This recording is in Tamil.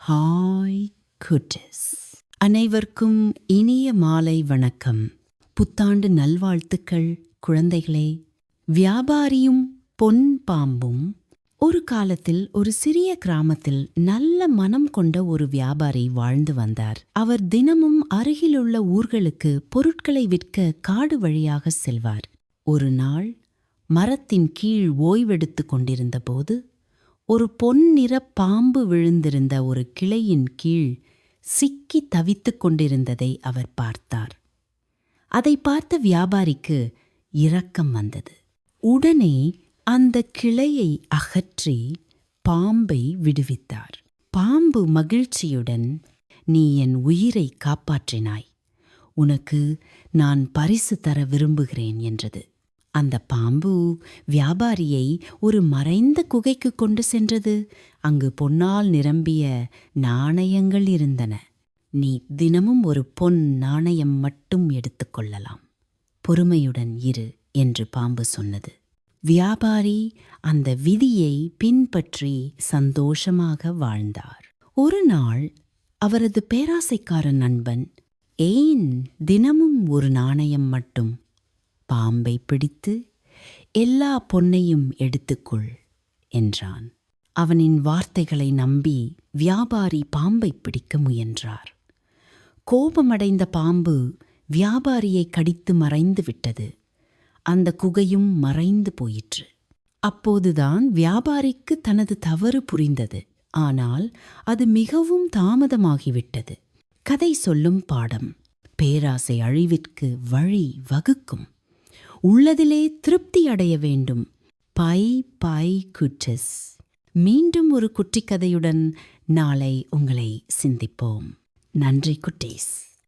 ஹாய் குட்டீஸ், அனைவருக்கும் இனிய மாலை வணக்கம். புத்தாண்டு நல்வாழ்த்துக்கள் குழந்தைகளே. வியாபாரியும் பொன் பாம்பும். ஒரு காலத்தில் ஒரு சிறிய கிராமத்தில் நல்ல மனம் கொண்ட ஒரு வியாபாரி வாழ்ந்து வந்தார். அவர் தினமும் அருகிலுள்ள ஊர்களுக்கு பொருட்களை விற்க காடு வழியாக செல்வார். ஒரு நாள் மரத்தின் கீழ் ஓய்வெடுத்துக் கொண்டிருந்த போது ஒரு பொன்னிற பாம்பு விழுந்திருந்த ஒரு கிளையின் கீழ் சிக்கி தவித்துக் கொண்டிருந்ததை அவர் பார்த்தார். அதை பார்த்த வியாபாரிக்கு இரக்கம் வந்தது. உடனே அந்த கிளையை அகற்றி பாம்பை விடுவித்தார். பாம்பு மகிழ்ச்சியுடன், "நீ என் உயிரை காப்பாற்றினாய். உனக்கு நான் பரிசு தர விரும்புகிறேன்" என்றது. அந்த பாம்பு வியாபாரியை ஒரு மறைந்த குகைக்கு கொண்டு சென்றது. அங்கு பொன்னால் நிரம்பிய நாணயங்கள் இருந்தன. "நீ தினமும் ஒரு பொன் நாணயம் மட்டும் எடுத்துக்கொள்ளலாம். பொறுமையுடன் இரு" என்று பாம்பு சொன்னது. வியாபாரி அந்த விதியை பின்பற்றி சந்தோஷமாக வாழ்ந்தார். ஒரு நாள் அவரது பேராசைக்கார நண்பன், "ஏன் தினமும் ஒரு நாணயம் மட்டும்? பாம்பை பிடித்து எல்லா பொன்னையும் எடுத்துக்கொள்" என்றான். அவனின் வார்த்தைகளை நம்பி வியாபாரி பாம்பை பிடிக்க முயன்றார். கோபமடைந்த பாம்பு வியாபாரியை கடித்து மறைந்து விட்டது. அந்த குகையும் மறைந்து போயிற்று. அப்போதுதான் வியாபாரிக்கு தனது தவறு புரிந்தது. ஆனால் அது மிகவும் தாமதமாகிவிட்டது. கதை சொல்லும் பாடம்: பேராசை அழிவிற்கு வழி வகுக்கும். உள்ளதிலே திருப்தி அடைய வேண்டும். பை பை குட்டீஸ். மீண்டும் ஒரு குட்டி கதையுடன் நாளை உங்களை சிந்திப்போம். நன்றி குட்டீஸ்.